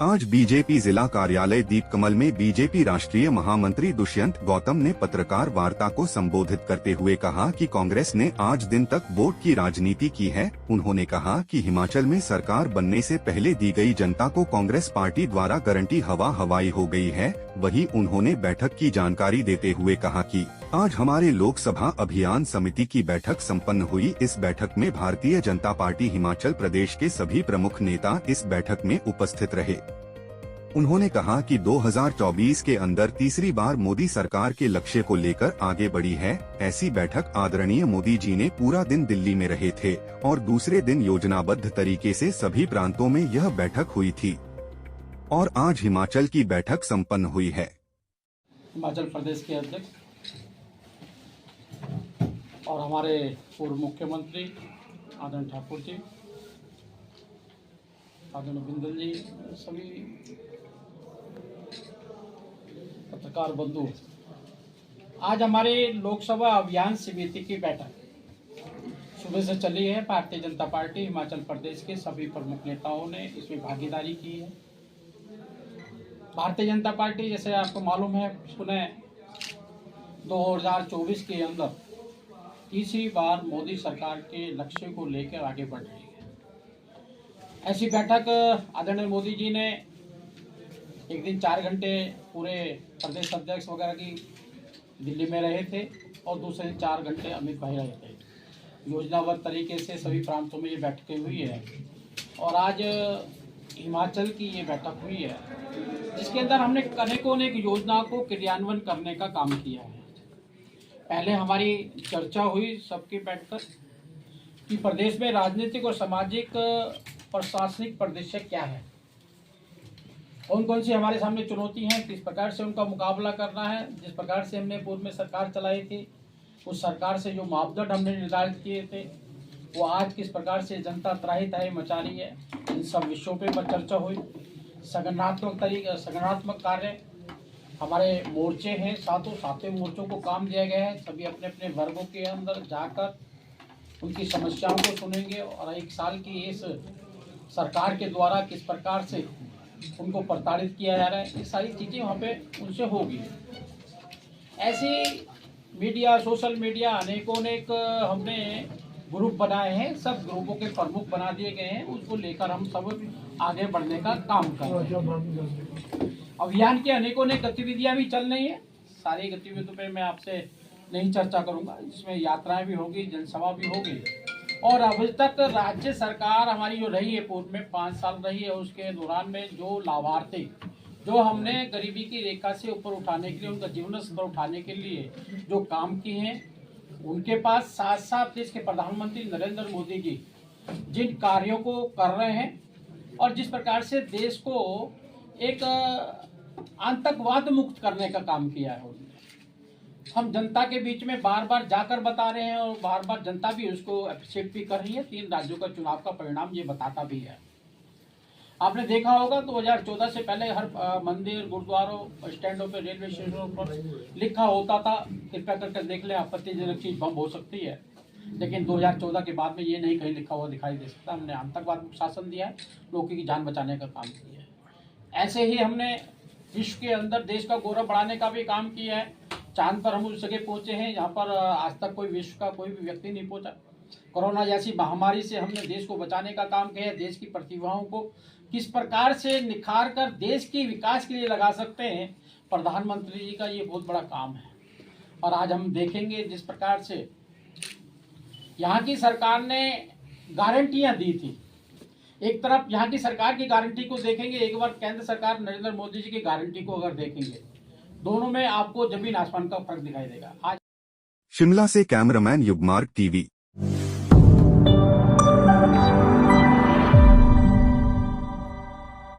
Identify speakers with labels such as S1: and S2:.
S1: आज बीजेपी जिला कार्यालय दीपकमल में बीजेपी राष्ट्रीय महामंत्री दुष्यंत गौतम ने पत्रकार वार्ता को संबोधित करते हुए कहा कि कांग्रेस ने आज दिन तक वोट की राजनीति की है। उन्होंने कहा कि हिमाचल में सरकार बनने से पहले दी गई जनता को कांग्रेस पार्टी द्वारा गारंटी हवाई हो गई है। वहीं उन्होंने बैठक की जानकारी देते हुए कहा कि आज हमारे लोकसभा अभियान समिति की बैठक संपन्न हुई। इस बैठक में भारतीय जनता पार्टी हिमाचल प्रदेश के सभी प्रमुख नेता इस बैठक में उपस्थित रहे। उन्होंने कहा कि 2024 के अंदर तीसरी बार मोदी सरकार के लक्ष्य को लेकर आगे बढ़ी है। ऐसी बैठक आदरणीय मोदी जी ने पूरा दिन दिल्ली में रहे थे और दूसरे दिन योजनाबद्ध तरीके से सभी प्रांतों में यह बैठक हुई थी और आज हिमाचल की बैठक संपन्न हुई है।
S2: हिमाचल प्रदेश के अध्यक्ष और हमारे पूर्व मुख्यमंत्री आदरणीय ठाकुर जी, आदरणीय बिंदल जी, सभी पत्रकार बंधु, आज हमारे लोकसभा अभियान समिति की बैठक सुबह से चली है। भारतीय जनता पार्टी हिमाचल प्रदेश के सभी प्रमुख नेताओं ने इसमें भागीदारी की है। भारतीय जनता पार्टी, जैसे आपको मालूम है, पुनः 2024 के अंदर तीसरी बार मोदी सरकार के लक्ष्य को लेकर आगे बढ़ रही है। ऐसी बैठक आदरणीय मोदी जी ने एक दिन 4 घंटे पूरे प्रदेश अध्यक्ष वगैरह की दिल्ली में रहे थे और दूसरे दिन 4 घंटे अमित भाई रहे थे। योजनाबद्ध तरीके से सभी प्रांतों में ये बैठकें हुई है और आज हिमाचल की ये बैठक हुई है, जिसके अंदर हमने अनेकों योजना को क्रियान्वयन करने का काम किया है। पहले हमारी चर्चा हुई सबकी बैठकर कि प्रदेश में राजनीतिक और सामाजिक प्रशासनिक परिदृश्य क्या है, कौन कौन सी हमारे सामने चुनौती हैं, किस प्रकार से उनका मुकाबला करना है। जिस प्रकार से हमने पूर्व में सरकार चलाई थी, उस सरकार से जो मापदंड हमने निर्धारित किए थे, वो आज किस प्रकार से जनता त्राही मचा रही है, इन सब विषयों पर चर्चा हुई। संगठनात्मक कार्य हमारे मोर्चे हैं, सातों मोर्चों को काम दिया गया है। सभी अपने अपने वर्गों के अंदर जाकर उनकी समस्याओं को सुनेंगे और 1 साल की इस सरकार के द्वारा किस प्रकार से उनको प्रताड़ित किया जा रहा है, ये सारी चीज़ें वहाँ पे उनसे होगी। ऐसी मीडिया, सोशल मीडिया, अनेकों हमने ग्रुप बनाए हैं, सब ग्रुपों के प्रमुख बना दिए गए हैं। उसको लेकर हम सब आगे बढ़ने का काम कर रहे हैं। अभियान की अनेकों गतिविधियां भी चल रही हैं। सारी गतिविधियों पे मैं आपसे नहीं चर्चा करूंगा। इसमें यात्राएं भी होगी, जनसभा भी होगी और अभी तक राज्य सरकार हमारी जो रही है, पूर्व में 5 साल रही है, उसके दौरान में जो लाभार्थी जो हमने गरीबी की रेखा से ऊपर उठाने के लिए, उनका जीवन स्तर उठाने के लिए जो काम किए हैं, उनके पास साथ साथ देश के प्रधानमंत्री नरेंद्र मोदी जी जिन कार्यों को कर रहे हैं और जिस प्रकार से देश को एक आतंकवाद मुक्त करने का काम किया है उन्होंने, हम जनता के बीच में बार बार जाकर बता रहे हैं और बार बार जनता भी उसको अप्रिशिएट भी कर रही है। 3 राज्यों का चुनाव का परिणाम ये बताता भी है। आपने देखा होगा 2014 से पहले हर मंदिर, गुरुद्वारों, स्टैंडों पे, रेलवे स्टेशनों पर लिखा होता था, कृपया करके देख लें, आपत्तिजनक चीज बम हो सकती है। लेकिन 2014 के बाद में ये नहीं कहीं लिखा हुआ दिखाई दे सकता। हमने आतंकवाद मुक्त शासन दिया है, लोगों की जान बचाने का काम किया है। ऐसे ही हमने विश्व के अंदर देश का गौरव बढ़ाने का भी काम किया है। चांद पर हम उस जगह पहुंचे हैं जहाँ पर आज तक कोई विश्व का कोई भी व्यक्ति नहीं पहुंचा। कोरोना जैसी महामारी से हमने देश को बचाने का काम किया है। देश की प्रतिभाओं को किस प्रकार से निखार कर देश के विकास के लिए लगा सकते हैं, प्रधानमंत्री जी का ये बहुत बड़ा काम है। और आज हम देखेंगे जिस प्रकार से यहाँ की सरकार ने गारंटियां दी थी, एक तरफ यहाँ की सरकार की गारंटी को देखेंगे, एक बार केंद्र सरकार नरेंद्र मोदी जी की गारंटी को अगर देखेंगे, दोनों में आपको जमीन आसमान का फर्क दिखाई देगा। आज
S1: शिमला से कैमरामैन युगमार्ग टीवी।